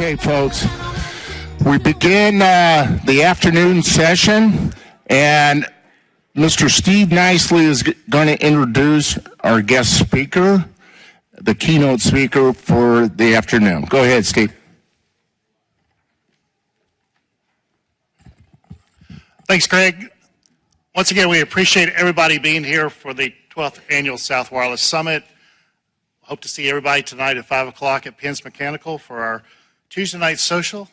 Okay, folks, we begin the afternoon session, and Mr. Steve Nicely is going to introduce our guest speaker, the keynote speaker for the afternoon. Go ahead, Steve. Thanks, Greg. Once again, we appreciate everybody being here for the 12th Annual South Wireless Summit. Hope to see everybody tonight at 5 o'clock at Penn's Mechanical for our Tuesday night social.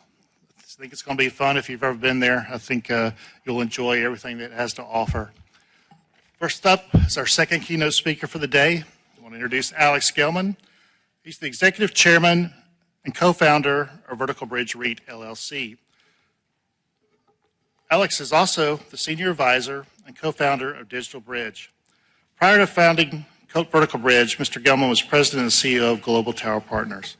I think it's going to be fun if you've ever been there. I think you'll enjoy everything that it has to offer. First up is our second keynote speaker for the day. I want to introduce Alex Gellman. He's the Executive Chairman and co-founder of Vertical Bridge REIT, LLC. Alex is also the Senior Advisor and co-founder of Digital Bridge. Prior to founding Vertical Bridge, Mr. Gellman was President and CEO of Global Tower Partners.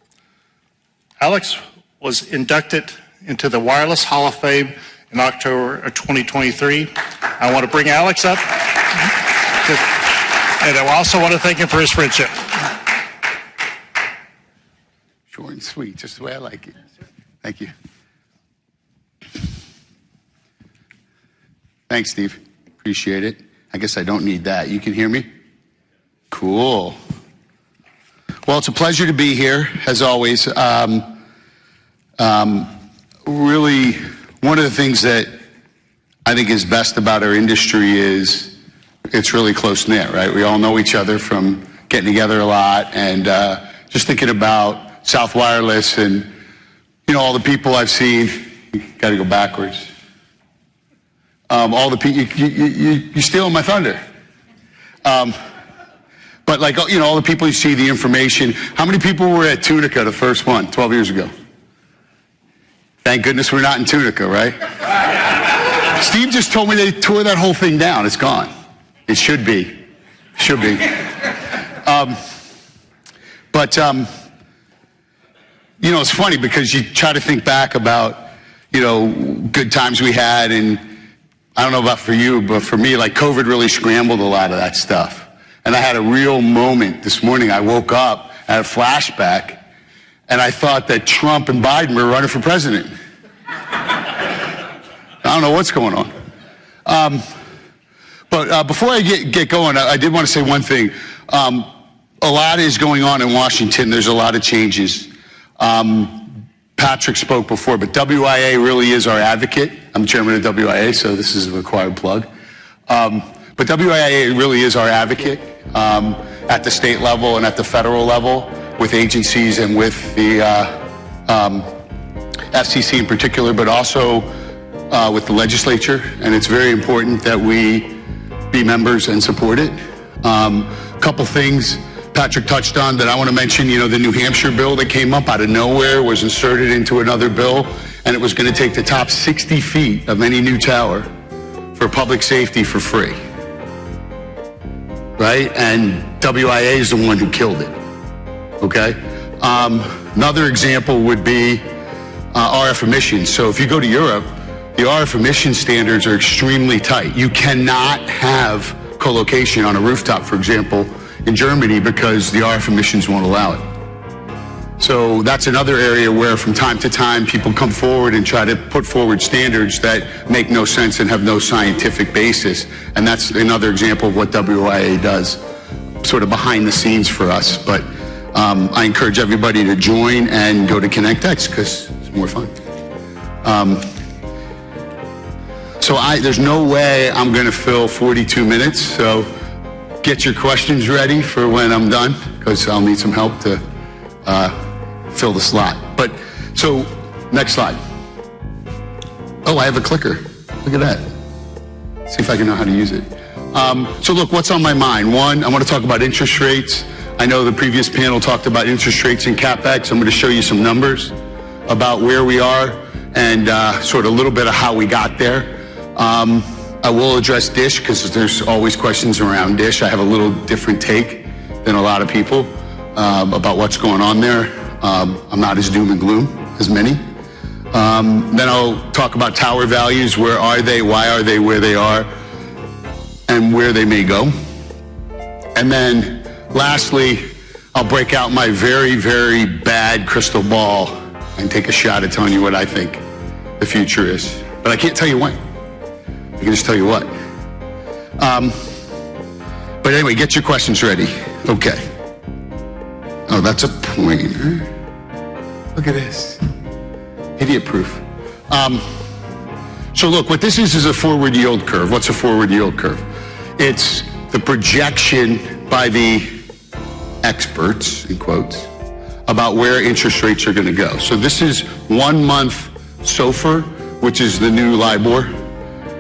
Alex was inducted into the Wireless Hall of Fame in October of 2023. I want to bring Alex up, and I also want to thank him for his friendship. Short and sweet, just the way I like it. Thank you. Thanks, Steve. Appreciate it. I guess I don't need that. You can hear me? Cool. Well, it's a pleasure to be here, as always. Really, one of the things that I think is best about our industry is it's really close-knit, right? We all know each other from getting together a lot, and just thinking about South Wireless and, you know, all the people I've seen. You got to go backwards. All the people, you're stealing my thunder. But like, you know, all the people you see, the information. How many people were at Tunica, the first one, 12 years ago? Thank goodness we're not in Tunica, right? Steve just told me they tore that whole thing down. It's gone. It should be. Should be. You know, it's funny because you try to think back about, you know, good times we had, and I don't know about for you, but for me, like COVID really scrambled a lot of that stuff. And I had a real moment this morning. I woke up, I had a flashback, and I thought that Trump and Biden were running for president. I don't know what's going on. But before I get going, I did want to say one thing. A lot is going on in Washington. There's a lot of changes. Patrick spoke before, but WIA really is our advocate. I'm chairman of WIA, so this is a required plug. But WIA really is our advocate at the state level and at the federal level with agencies and with the FCC in particular, but also with the legislature. And it's very important that we be members and support it. A couple things Patrick touched on that I want to mention. You know, the New Hampshire bill that came up out of nowhere was inserted into another bill, and it was going to take the top 60 feet of any new tower for public safety for free. Right? And WIA is the one who killed it. Okay? Another example would be RF emissions. So if you go to Europe, the RF emission standards are extremely tight. You cannot have co-location on a rooftop, for example, in Germany because the RF emissions won't allow it. So that's another area where from time to time people come forward and try to put forward standards that make no sense and have no scientific basis. And that's another example of what WIA does, sort of behind the scenes for us. But I encourage everybody to join and go to ConnectX because it's more fun. So there's no way I'm going to fill 42 minutes. So get your questions ready for when I'm done because I'll need some help to fill the slot. But so next slide. Oh, I have a clicker. Look at that. See if I can know how to use it. So look, what's on my mind? One, I want to talk about interest rates. I know the previous panel talked about interest rates and CapEx. I'm going to show you some numbers about where we are and sort of a little bit of how we got there. I will address DISH because there's always questions around DISH. I have a little different take than a lot of people about what's going on there. I'm not as doom and gloom as many. Then I'll talk about tower values. Where are they? Why are they where they are? And where they may go. And then lastly, I'll break out my very, very bad crystal ball and take a shot at telling you what I think the future is. But I can't tell you when. I can just tell you what. But anyway, get your questions ready. Okay. Oh, that's a pointer. Look at this. Idiot proof. So look, what this is a forward yield curve. What's a forward yield curve? It's the projection by the experts, in quotes, about where interest rates are going to go. So this is 1 month SOFR, which is the new LIBOR,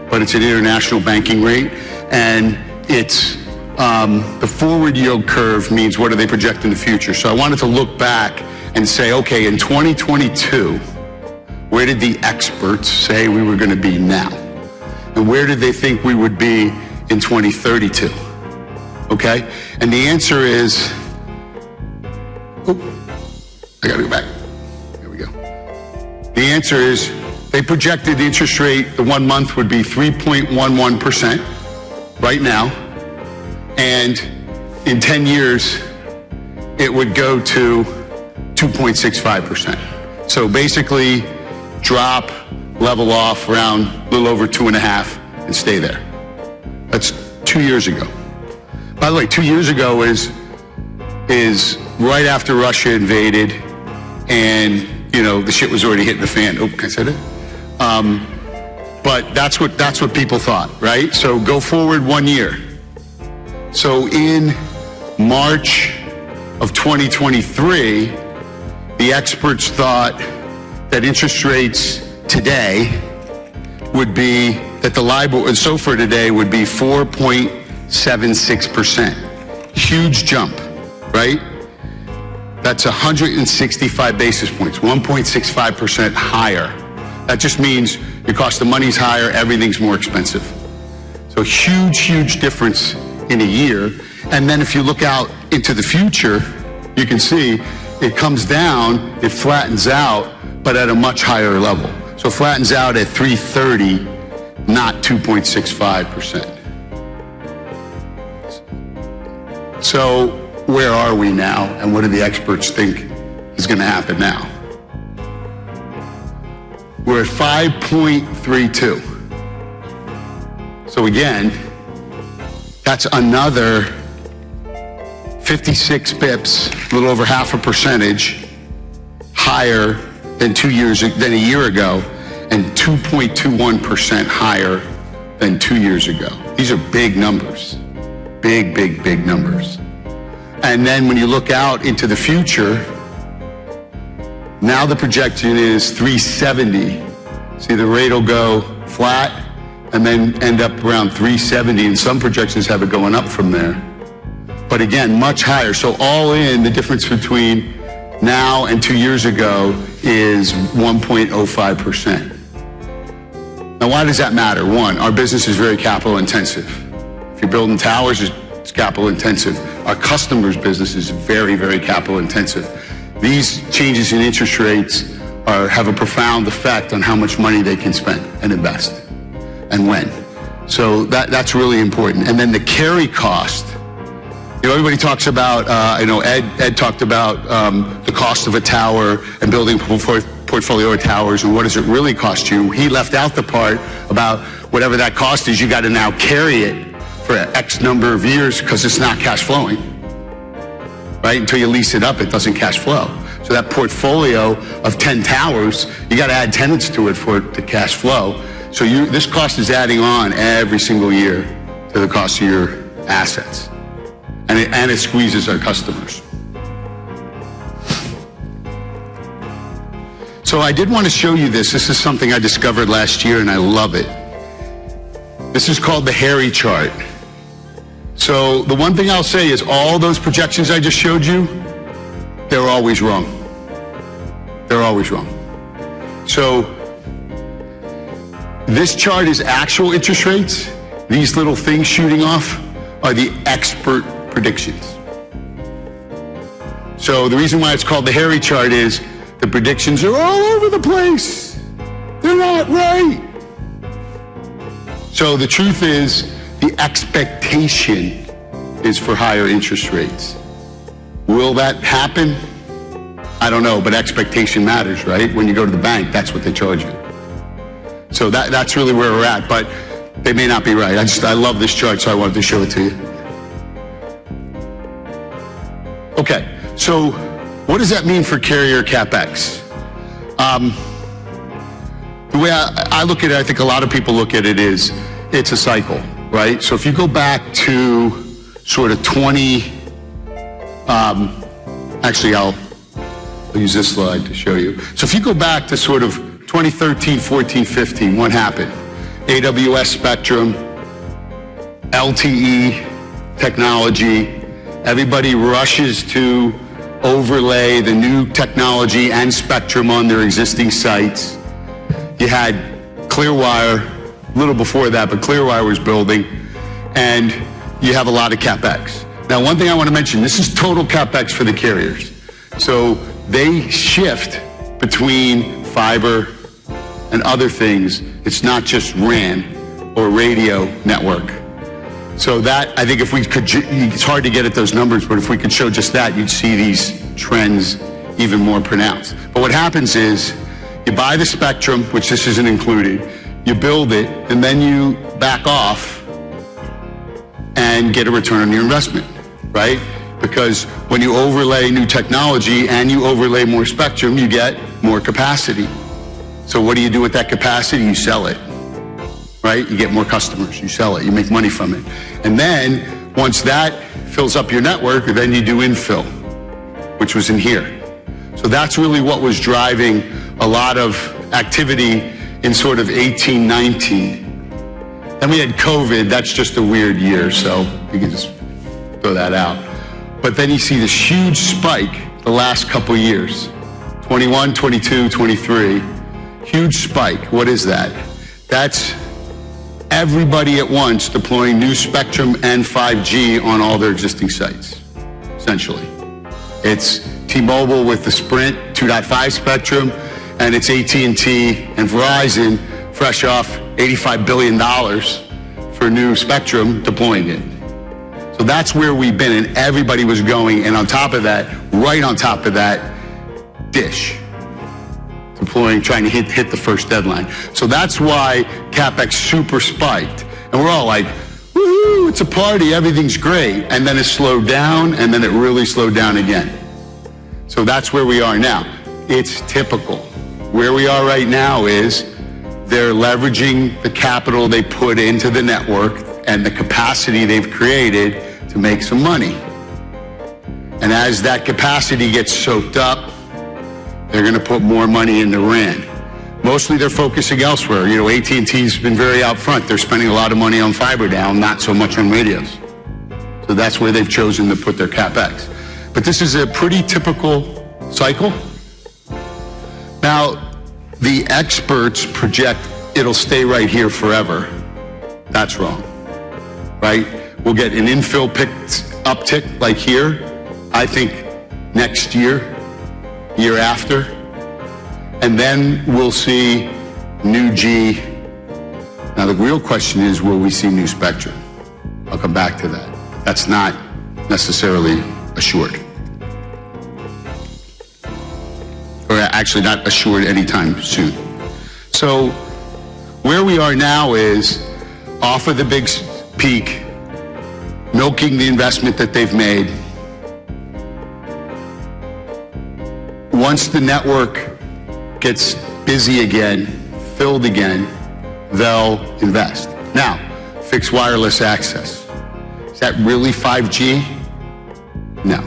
but it's an international banking rate. And it's the forward yield curve means what do they project in the future. So I wanted to look back and say, okay, in 2022, where did the experts say we were going to be now? And where did they think we would be in 2032? Okay? And the answer is, I gotta go back. There we go. The answer is, they projected the interest rate, the 1 month would be 3.11% right now. And in 10 years, it would go to 2.65%. So basically, drop, level off around a little over 2.5 and stay there. That's 2 years ago. By the way, 2 years ago is right after Russia invaded, and the shit was already hitting the fan. Oh, can I say that? But that's what people thought, right? So go forward 1 year. So in March of 2023, the experts thought that interest rates today would be, that the LIBOR and SOFR today would be 4.76%. Huge jump, right? That's 165 basis points, 1.65% higher. That just means your cost of money's higher, everything's more expensive. So huge, huge difference in a year. And then if you look out into the future, you can see it comes down, it flattens out, but at a much higher level. So it flattens out at 330, not 2.65%. So where are we now, and what do the experts think is going to happen now? We're at 5.32. So again, that's another 56 bips, a little over half a percentage higher than a year ago, and 2.21% higher than 2 years ago. These are big numbers, big, big, big numbers. And then when you look out into the future, now the projection is 370. See, the rate will go flat and then end up around 370, and some projections have it going up from there. But again, much higher. So all in, the difference between now and 2 years ago is 1.05%. Now, why does that matter? One, our business is very capital intensive. If you're building towers, it's capital intensive. Our customers' business is very, very capital intensive. These changes in interest rates have a profound effect on how much money they can spend and invest, and when. So that's really important. And then the carry cost. Everybody talks about, Ed talked about the cost of a tower and building a portfolio of towers, and what does it really cost you? He left out the part about whatever that cost is, you got to now carry it for X number of years because it's not cash flowing, right? Until you lease it up, it doesn't cash flow. So that portfolio of 10 towers, you got to add tenants to it for it to cash flow. So this cost is adding on every single year to the cost of your assets. And it squeezes our customers. So I did want to show you this. This is something I discovered last year, and I love it. This is called the Harry chart. So the one thing I'll say is all those projections I just showed you, they're always wrong. They're always wrong. So this chart is actual interest rates. These little things shooting off are the expert predictions. So the reason why it's called the Harry chart is the predictions are all over the place. They're not right. So the truth is, the expectation is for higher interest rates. Will that happen? I don't know, but expectation matters, right? When you go to the bank, that's what they charge you. So that's really where we're at, but they may not be right. I love this chart, so I wanted to show it to you. Okay, so what does that mean for carrier CapEx? The way I look at it, I think a lot of people look at it is, it's a cycle, right? So if you go back to sort of actually I'll use this slide to show you. So if you go back to sort of 2013, 14, 15, what happened? AWS spectrum, LTE technology, everybody rushes to overlay the new technology and spectrum on their existing sites. You had Clearwire, a little before that, but Clearwire was building, and you have a lot of CapEx. Now, one thing I want to mention, this is total CapEx for the carriers. So they shift between fiber and other things. It's not just RAN or radio network. So that, I think if we could, it's hard to get at those numbers, but if we could show just that, you'd see these trends even more pronounced. But what happens is, you buy the spectrum, which this isn't included, you build it, and then you back off and get a return on your investment, right? Because when you overlay new technology and you overlay more spectrum, you get more capacity. So what do you do with that capacity? You sell it, right? You get more customers, you sell it, you make money from it. And then, once that fills up your network, then you do infill, which was in here. So that's really what was driving a lot of activity in sort of 18, 19. Then we had COVID, that's just a weird year, so you can just throw that out. But then you see this huge spike the last couple years, 21, 22, 23, huge spike. What is that? That's everybody at once deploying new spectrum and 5G on all their existing sites, essentially. It's T-Mobile with the Sprint 2.5 spectrum, and it's AT&T and Verizon fresh off $85 billion for new spectrum deploying it. So that's where we've been, and everybody was going, and on top of that, right on top of that, Dish deploying, trying to hit the first deadline. So that's why CapEx super spiked, and we're all like, woohoo, it's a party, everything's great, and then it slowed down, and then it really slowed down again. So that's where we are now. It's typical. Where we are right now is they're leveraging the capital they put into the network and the capacity they've created to make some money. And as that capacity gets soaked up, they're going to put more money into RAN. Mostly they're focusing elsewhere. You know, AT&T's been very out front. They're spending a lot of money on fiber now, not so much on radios. So that's where they've chosen to put their CapEx. But this is a pretty typical cycle. Now, the experts project it'll stay right here forever. That's wrong, right? We'll get an infill uptick like here, I think next year, year after, and then we'll see new G. Now, the real question is, will we see new spectrum? I'll come back to that. That's not necessarily assured. Or actually not assured anytime soon. So where we are now is off of the big peak, milking the investment that they've made. Once the network gets busy again, filled again, they'll invest. Now, fixed wireless access. Is that really 5G? No.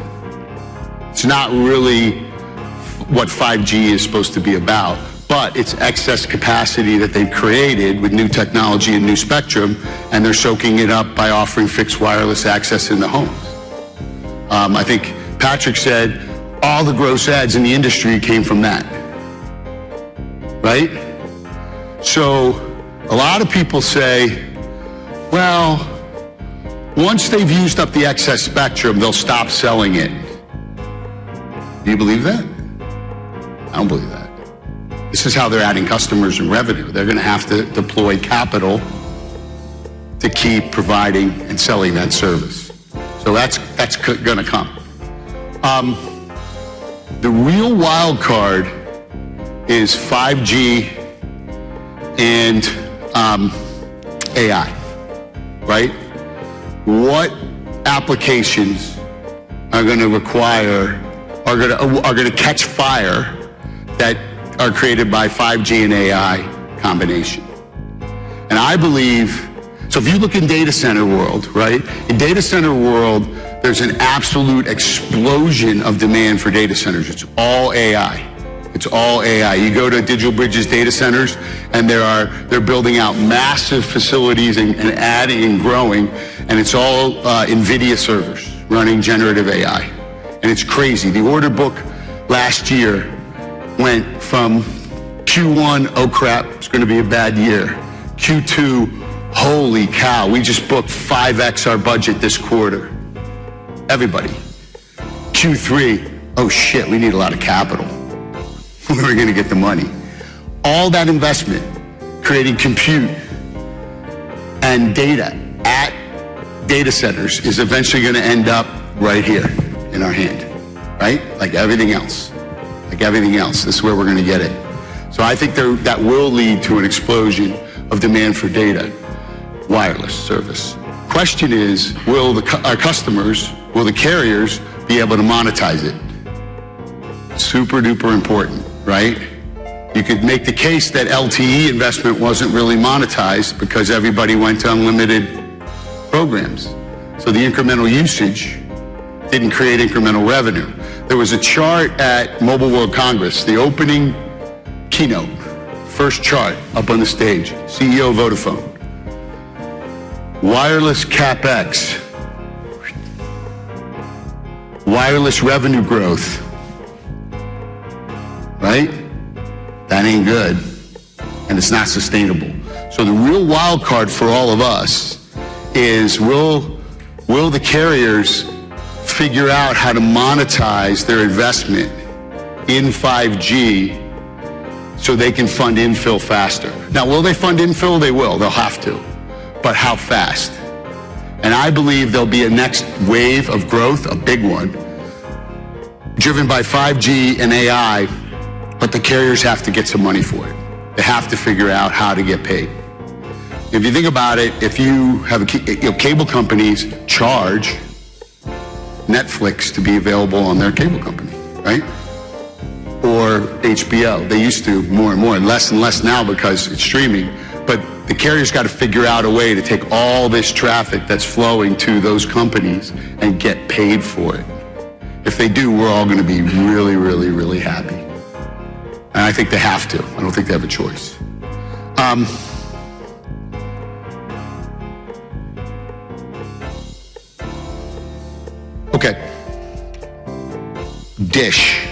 It's not really what 5G is supposed to be about, but it's excess capacity that they've created with new technology and new spectrum, and they're soaking it up by offering fixed wireless access in the homes. I think Patrick said all the gross adds in the industry came from that, right? So a lot of people say, well, once they've used up the excess spectrum, they'll stop selling it. Do you believe that? I don't believe that. This is how they're adding customers and revenue. They're going to have to deploy capital to keep providing and selling that service. So that's going to come. The real wild card is 5G and AI, right? What applications are going to catch fire that are created by 5G and AI combination? And I believe, so if you look in data center world, right? In data center world, there's an absolute explosion of demand for data centers. It's all AI. It's all AI. You go to Digital Bridges data centers, and they're building out massive facilities and adding and growing, and it's all NVIDIA servers running generative AI. And it's crazy. The order book last year went from Q1, oh crap, it's going to be a bad year. Q2, holy cow, we just booked 5x our budget this quarter. Everybody. Q3, oh shit, we need a lot of capital. Where are we going to get the money? All that investment, creating compute and data at data centers is eventually going to end up right here in our hand, right? Like everything else. This is where we're going to get it. So I think that will lead to an explosion of demand for data, wireless service. Question is, will our customers, will the carriers be able to monetize it? Super duper important, right? You could make the case that LTE investment wasn't really monetized because everybody went to unlimited programs. So the incremental usage didn't create incremental revenue. There was a chart at Mobile World Congress, the opening keynote, first chart up on the stage, CEO of Vodafone. Wireless CapEx, wireless revenue growth, right? That ain't good, and it's not sustainable. So the real wild card for all of us is will the carriers figure out how to monetize their investment in 5G so they can fund infill faster? Now, will they fund infill? They will. They'll have to. But how fast? And I believe there'll be a next wave of growth, a big one, driven by 5G and AI, but the carriers have to get some money for it. They have to figure out how to get paid. If you think about it, if you have cable companies charge Netflix to be available on their cable company, right? Or HBO. They used to more and more, and less now because it's streaming. But the carriers got to figure out a way to take all this traffic that's flowing to those companies and get paid for it. If they do, we're all going to be really, really, really happy. And I think they have to. I don't think they have a choice. Okay. Dish.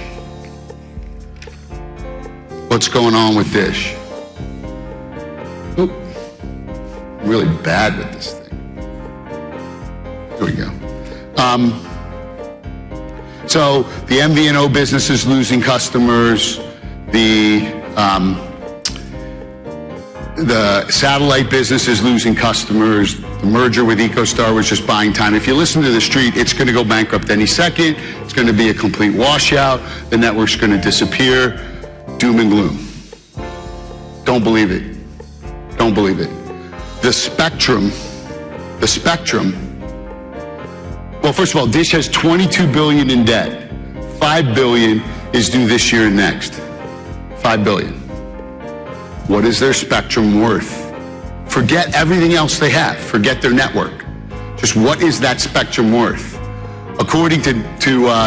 What's going on with Dish? Oop. I'm really bad with this thing. Here we go. So the MVNO business is losing customers. The satellite business is losing customers. The merger with EchoStar was just buying time. If you listen to the street, it's going to go bankrupt any second. It's going to be a complete washout. The network's going to disappear. Doom and gloom. Don't believe it. Don't believe it. The spectrum. Well, first of all, Dish has $22 billion in debt. $5 billion is due this year and next. $5 billion. What is their spectrum worth? Forget everything else they have. Forget their network. Just what is that spectrum worth? According to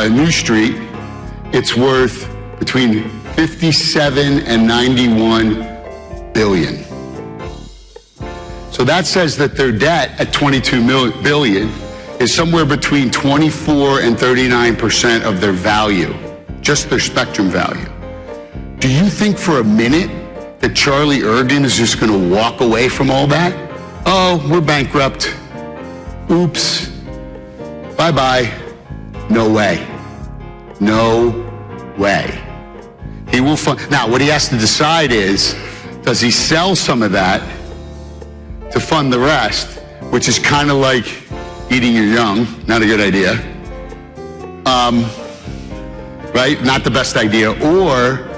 New Street, it's worth between 57 and 91 billion. So that says that their debt at 22 billion is somewhere between 24 and 39% of their value, just their spectrum value. Do you think for a minute that Charlie Ergen is just going to walk away from all that? Oh, we're bankrupt. Oops. Bye-bye. No way. No way. He will fund. Now, what he has to decide is, does he sell some of that to fund the rest, which is kind of like eating your young, not a good idea. right? Not the best idea. Or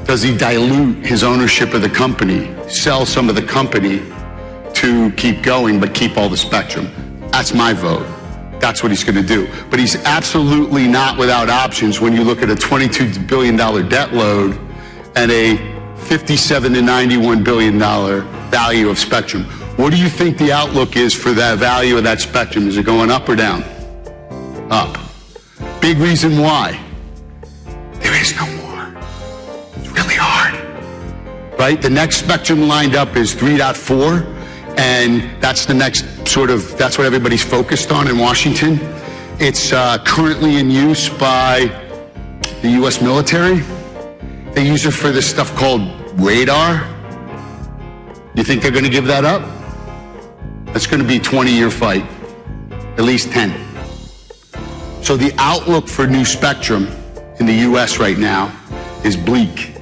does he dilute his ownership of the company, sell some of the company to keep going, but keep all the spectrum? That's my vote. That's what he's going to do. But he's absolutely not without options when you look at a $22 billion debt load and a $57 to $91 billion value of spectrum. What do you think the outlook is for that value of that spectrum? Is it going up or down? Up. Big reason why. There is no more. It's really hard. Right? The next spectrum lined up is 3.4, and that's the next that's what everybody's focused on in Washington. It's currently in use by the U.S. military. They use it for this stuff called radar. You think they're going to give that up? That's going to be a 20-year fight, at least 10. So the outlook for new spectrum in the U.S. right now is bleak.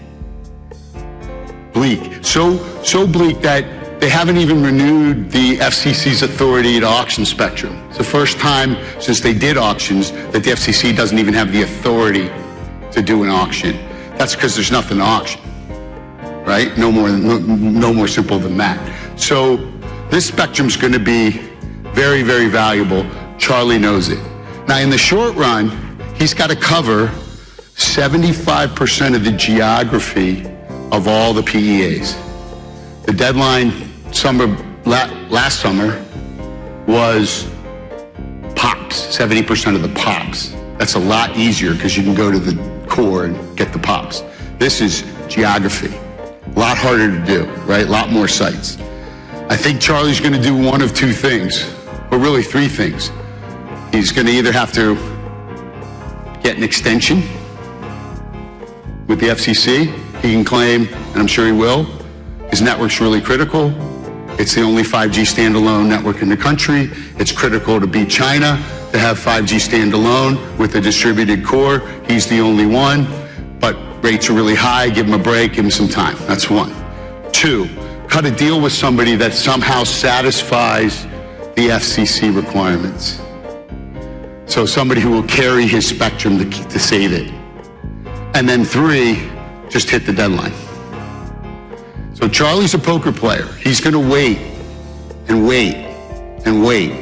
Bleak. So bleak that they haven't even renewed the FCC's authority to auction spectrum. It's the first time since they did auctions that the FCC doesn't even have the authority to do an auction. That's because there's nothing to auction, right? No more simple than that. So this spectrum's going to be very, very valuable. Charlie knows it. Now, in the short run, he's got to cover 75% of the geography of all the PEAs. The deadline last summer was POPs, 70% of the POPs. That's a lot easier because you can go to the core and get the POPs. This is geography. A lot harder to do, right? A lot more sites. I think Charlie's going to do one of two things, or really three things. He's going to either have to get an extension with the FCC. He can claim, and I'm sure he will, his network's really critical. It's the only 5G standalone network in the country. It's critical to beat China to have 5G standalone with a distributed core. He's the only one, but rates are really high. Give him a break, give him some time. That's one. Two, cut a deal with somebody that somehow satisfies the FCC requirements. So somebody who will carry his spectrum to save it. And then three, just hit the deadline. So Charlie's a poker player. He's going to wait and wait and wait.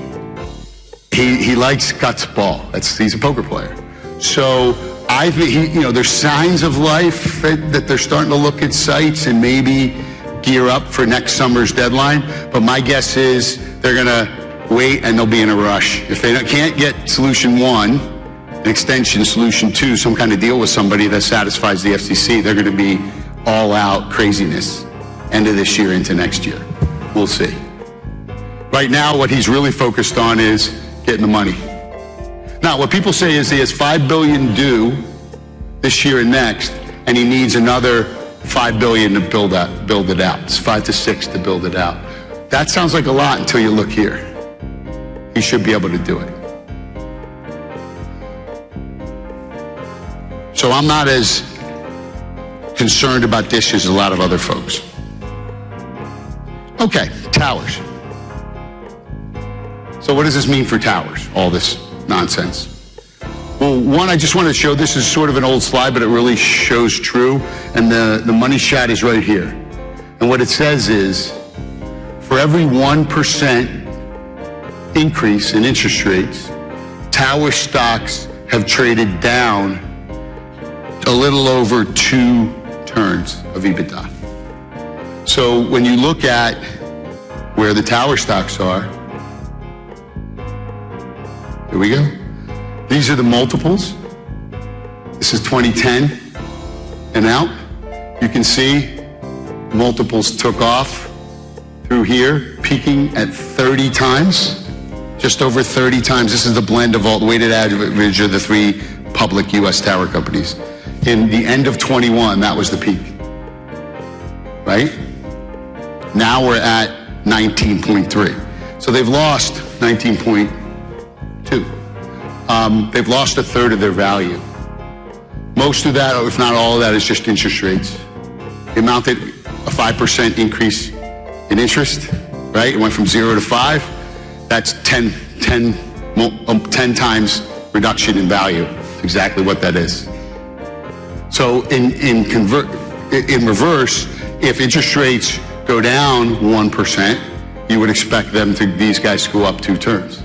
He likes guts ball. He's a poker player. So I think there's signs of life that they're starting to look at sites and maybe gear up for next summer's deadline. But my guess is they're going to wait and they'll be in a rush. If they can't get solution one, an extension, solution two, some kind of deal with somebody that satisfies the FCC, they're going to be all out craziness end of this year into next year. We'll see. Right now, what he's really focused on is getting the money. Now, what people say is he has $5 billion due this year and next, and he needs another $5 billion to build it out. It's 5 to 6 to build it out. That sounds like a lot until you look here. He should be able to do it. So I'm not as concerned about this as a lot of other folks. Okay, towers. So what does this mean for towers, all this nonsense? Well, one, I just want to show, this is sort of an old slide, but it really shows true, and the money shot is right here. And what it says is, for every 1% increase in interest rates, tower stocks have traded down a little over 2 turns of EBITDA. So when you look at where the tower stocks are, here we go. These are the multiples. This is 2010 and out. You can see multiples took off through here, peaking at 30 times, just over 30 times. This is the blend of all the weighted average of the 3 public U.S. tower companies. In the end of 21, that was the peak, right? Now we're at 19.3. So they've lost 19.2. They've lost a third of their value. Most of that, or if not all of that, is just interest rates. It amounted a 5% increase in interest, right? It went from 0 to 5. That's 10 times reduction in value. That's exactly what that is. So in reverse, if interest rates go down 1%, you would expect these guys to go up 2 turns.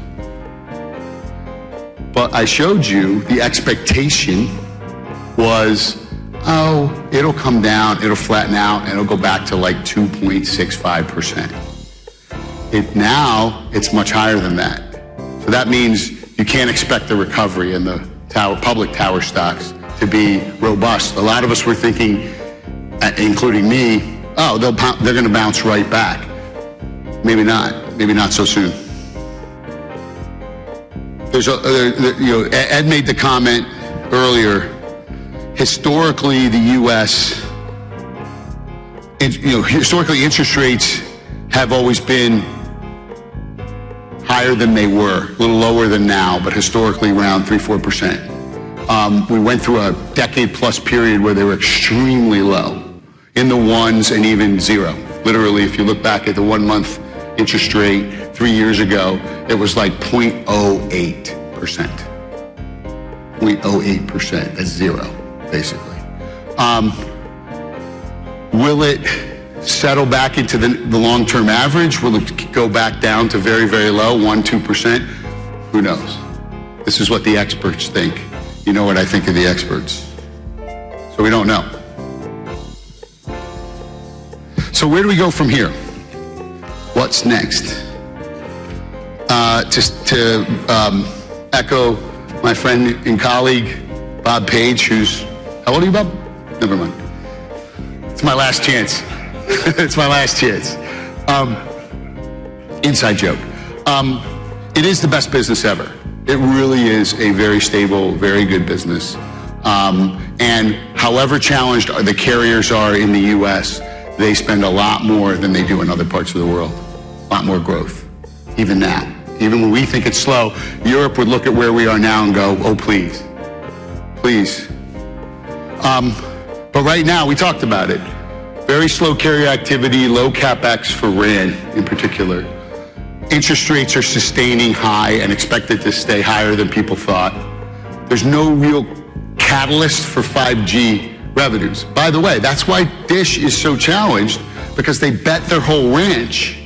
But I showed you the expectation was, oh, it'll come down, it'll flatten out, and it'll go back to like 2.65%. Now it's much higher than that. So that means you can't expect the recovery in the public tower stocks to be robust. A lot of us were thinking, including me, oh, they're going to bounce right back. Maybe not so soon. Ed made the comment earlier. Historically, the U.S., historically interest rates have always been higher than they were, a little lower than now, but historically around 3-4%. We went through a decade-plus period where they were extremely low, in the ones and even 0. Literally, if you look back at the 1-month interest rate 3 years ago, it was like 0.08%. 0.08%, that's 0, basically. Will it settle back into the long-term average? Will it go back down to very, very low, 1-2%? Who knows? This is what the experts think. You know what I think of the experts. So we don't know. So where do we go from here? What's next? Just to echo my friend and colleague, Bob Page, who's, how old are you, Bob? Never mind. It's my last chance. It's my last chance. Inside joke. It is the best business ever. It really is a very stable, very good business. And however challenged the carriers are in the U.S., they spend a lot more than they do in other parts of the world. A lot more growth, even now. Even when we think it's slow, Europe would look at where we are now and go, oh, please, please. But right now, we talked about it. Very slow carrier activity, low CapEx for RAN in particular. Interest rates are sustaining high and expected to stay higher than people thought. There's no real catalyst for 5G revenues. By the way, that's why Dish is so challenged, because they bet their whole ranch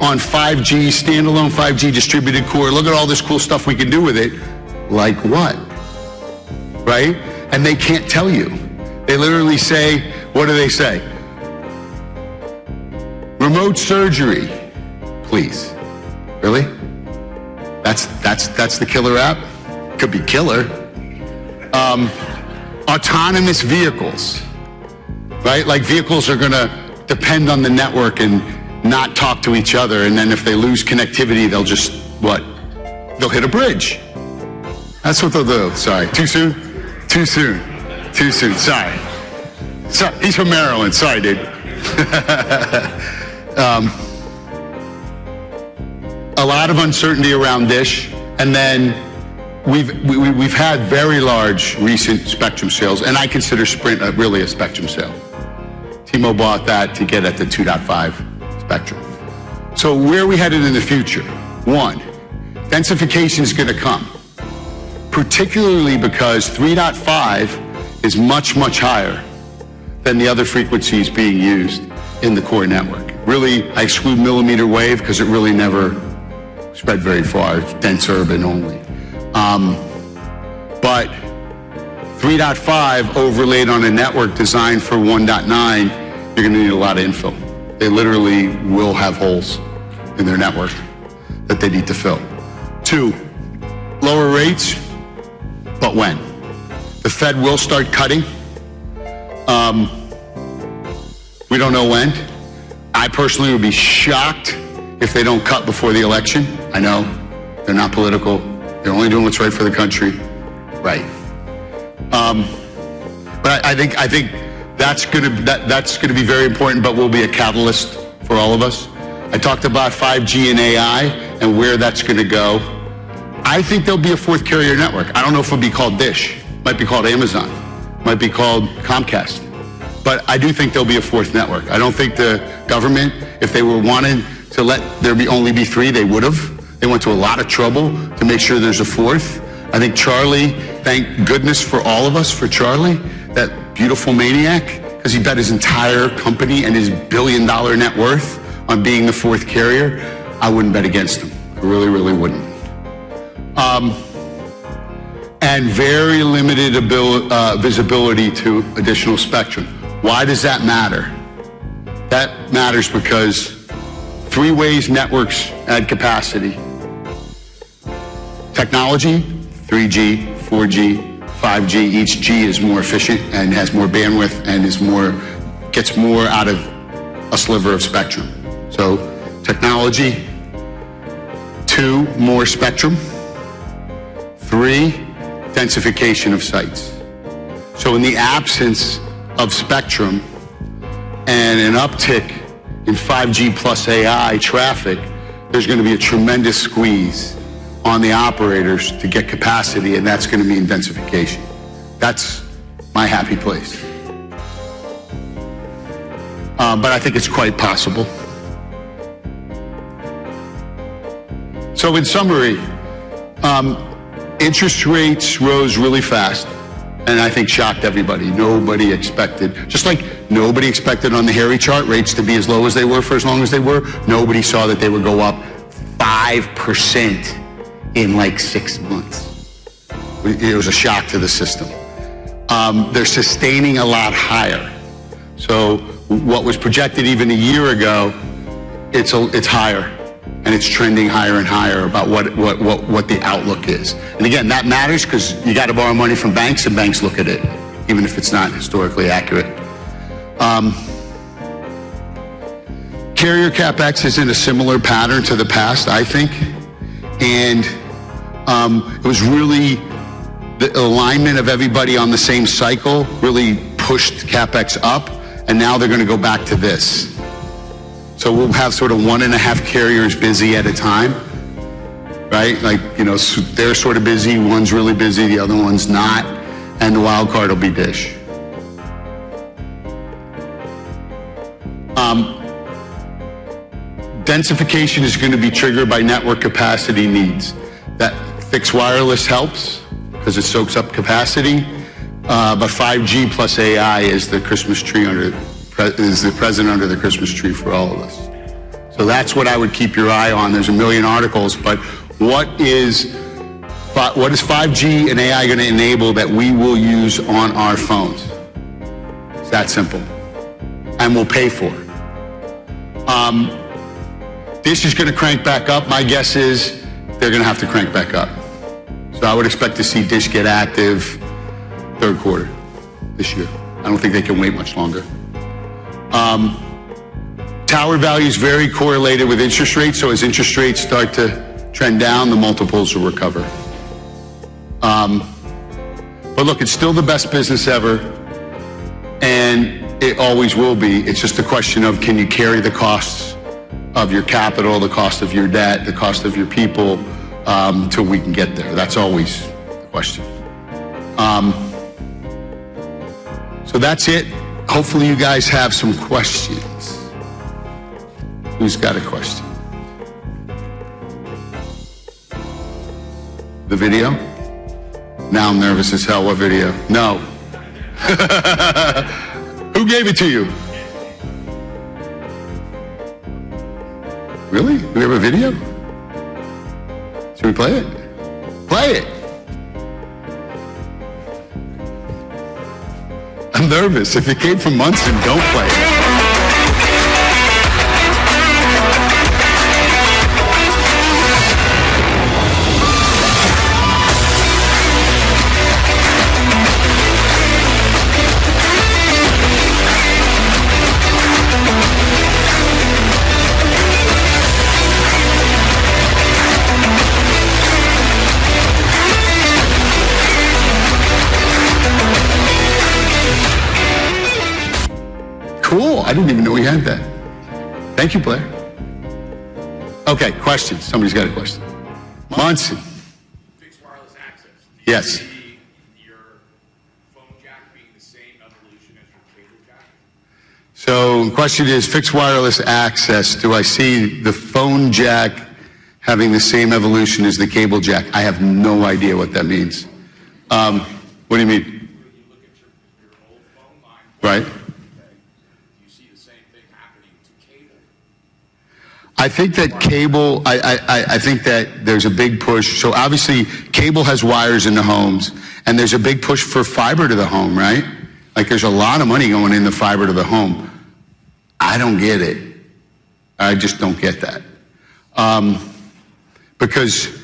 on 5G, standalone 5G distributed core. Look at all this cool stuff we can do with it. Like what? Right? And they can't tell you. They literally say, what do they say? Remote surgery, please. Really? That's the killer app? Could be killer. Autonomous vehicles, right? Like vehicles are gonna depend on the network and not talk to each other, and then if they lose connectivity, they'll just, what? They'll hit a bridge. That's what they'll do. Sorry, too soon? Too soon. Too soon, sorry. He's from Maryland, sorry, dude. A lot of uncertainty around Dish, and then we've had very large recent spectrum sales, and I consider Sprint really a spectrum sale. T-Mobile bought that to get at the 2.5 spectrum. So where are we headed in the future? One, densification is going to come, particularly because 3.5 is much, much higher than the other frequencies being used in the core network. Really, I exclude millimeter wave because it really never spread very far. It's dense urban only. But 3.5 overlaid on a network designed for 1.9, you're going to need a lot of infill. They literally will have holes in their network that they need to fill. Two, lower rates, but when? The Fed will start cutting. We don't know when. I personally would be shocked if they don't cut before the election. I know, they're not political. They're only doing what's right for the country. Right. But I think that's gonna be very important, but will be a catalyst for all of us. I talked about 5G and AI and where that's gonna go. I think there'll be a fourth carrier network. I don't know if it'll be called Dish. It might be called Amazon. It might be called Comcast. But I do think there'll be a fourth network. I don't think the government, if they were wanting to let there only be three, they would have. They went to a lot of trouble to make sure there's a fourth. I think Charlie, thank goodness for all of us, for Charlie, that beautiful maniac because he bet his entire company and his billion-dollar net worth on being the fourth carrier, I wouldn't bet against him. I really, really wouldn't. And very limited visibility to additional spectrum. Why does that matter? That matters because three ways networks add capacity. Technology, 3G, 4G, 5G. Each G is more efficient and has more bandwidth and gets more out of a sliver of spectrum. So technology, 2, more spectrum. 3, densification of sites. So in the absence of spectrum and an uptick in 5G plus AI traffic, there's going to be a tremendous squeeze on the operators to get capacity, and that's going to mean densification. That's my happy place. But I think it's quite possible. So in summary, interest rates rose really fast, and I think shocked everybody. Nobody expected, just like nobody expected on the Harry chart rates to be as low as they were for as long as they were, nobody saw that they would go up 5% in like 6 months. It was a shock to the system. They're sustaining a lot higher. So what was projected even a year ago, it's higher. And it's trending higher and higher about what the outlook is. And again, that matters because you got to borrow money from banks, and banks look at it, even if it's not historically accurate. Carrier CapEx is in a similar pattern to the past, I think. And it was really the alignment of everybody on the same cycle really pushed CapEx up, and now they're going to go back to this. So we'll have sort of 1.5 carriers busy at a time, right? Like, they're sort of busy, one's really busy, the other one's not, and the wild card will be Dish. Densification is going to be triggered by network capacity needs. That fixed wireless helps because it soaks up capacity, but 5G plus AI is the Christmas tree is the present under the Christmas tree for all of us. So that's what I would keep your eye on. There's a million articles, but what is 5G and AI going to enable that we will use on our phones? It's that simple. And we'll pay for it. Dish is going to crank back up. My guess is they're going to have to crank back up. So I would expect to see Dish get active third quarter this year. I don't think they can wait much longer. Tower value is very correlated with interest rates, so as interest rates start to trend down, the multiples will recover. But look, it's still the best business ever, and it always will be. It's just a question of, can you carry the costs of your capital, the cost of your debt, the cost of your people, till we can get there. That's always the question. So that's it. Hopefully you guys have some questions. Who's got a question? The video? Now I'm nervous as hell. What video? No. Who gave it to you? Really? Do we have a video? Should we play it? Play it. I'm nervous. If it came from Munson, don't play it. Cool. I didn't even know we had that. Thank you, Blair. Okay, questions. Somebody's got a question. Munson. Fixed wireless access. Yes. Do you see your phone jack being the same evolution as your cable jack? So the question is, fixed wireless access, do I see the phone jack having the same evolution as the cable jack? I have no idea what that means. What do you mean? When you look at your old phone, Right. Do you see the same thing happening to cable? I think that cable, I think that there's a big push. So obviously cable has wires in the homes, and there's a big push for fiber to the home, right? Like there's a lot of money going in the fiber to the home. I don't get it. I just don't get that. Because,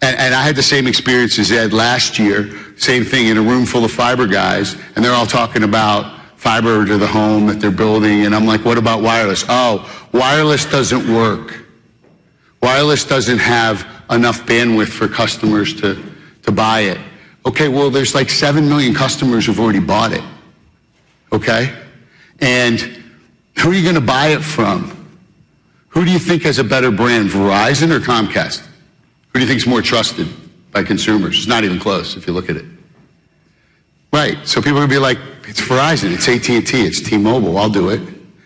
and I had the same experience as Ed last year, same thing in a room full of fiber guys, and they're all talking about fiber to the home that they're building, and I'm like, what about wireless? Oh, wireless doesn't work. Wireless doesn't have enough bandwidth for customers to buy it. Okay, well, there's like 7 million customers who've already bought it, okay? And who are you gonna buy it from? Who do you think has a better brand, Verizon or Comcast? Who do you think is more trusted by consumers? It's not even close if you look at it. Right, so people are gonna be like, it's Verizon, it's AT&T, it's T-Mobile, I'll do it.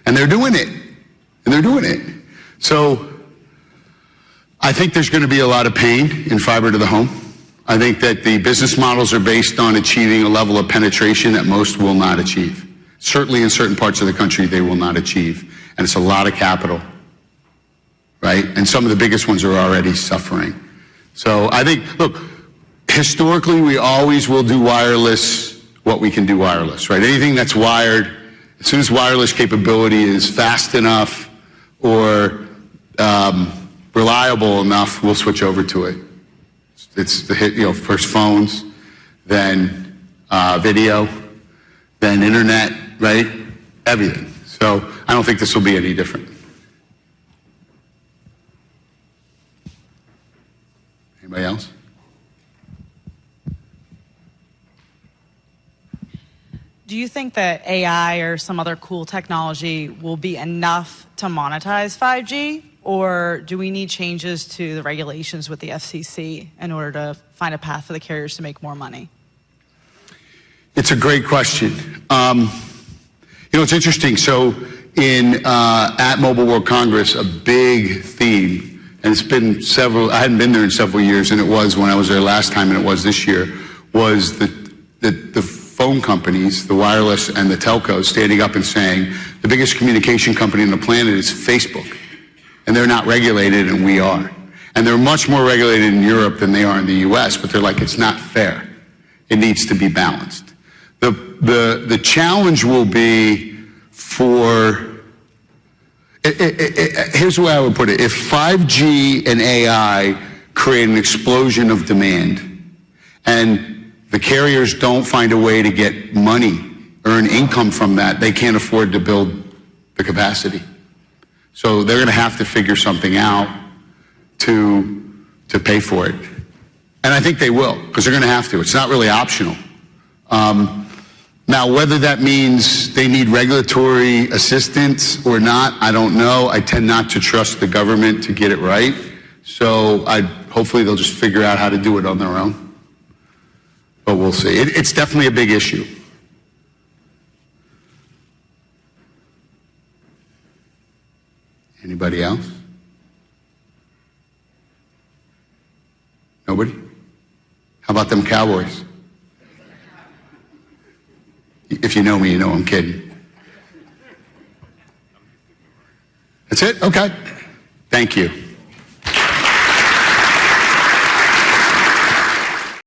And they're doing it, and they're doing it. So I think there's gonna be a lot of pain in fiber to the home. I think that the business models are based on achieving a level of penetration that most will not achieve. Certainly in certain parts of the country, they will not achieve. And it's a lot of capital, right? And some of the biggest ones are already suffering. So I think, look, historically, we always will do wireless what we can do wireless, right? Anything that's wired, as soon as wireless capability is fast enough or reliable enough, we'll switch over to it. It's the hit, first phones, then video, then internet, right? Everything. So I don't think this will be any different. Anybody else? Do you think that AI or some other cool technology will be enough to monetize 5G? Or do we need changes to the regulations with the FCC in order to find a path for the carriers to make more money? It's a great question. It's interesting. So at Mobile World Congress, a big theme, and it's been I hadn't been there in several years, and it was when I was there last time, and it was this year, was the phone companies, the wireless and the telcos, standing up and saying, the biggest communication company on the planet is Facebook. And they're not regulated, and we are. And they're much more regulated in Europe than they are in the US, but they're like, it's not fair. It needs to be balanced. The challenge will be here's the way I would put it. If 5G and AI create an explosion of demand, and the carriers don't find a way to get money, earn income from that, they can't afford to build the capacity. So they're going to have to figure something out to pay for it. And I think they will, because they're going to have to. It's not really optional. Now, whether that means they need regulatory assistance or not, I don't know. I tend not to trust the government to get it right. So hopefully they'll just figure out how to do it on their own. But we'll see. It's definitely a big issue. Anybody else? Nobody? How about them Cowboys? If you know me, you know I'm kidding. That's it? Okay. Thank you.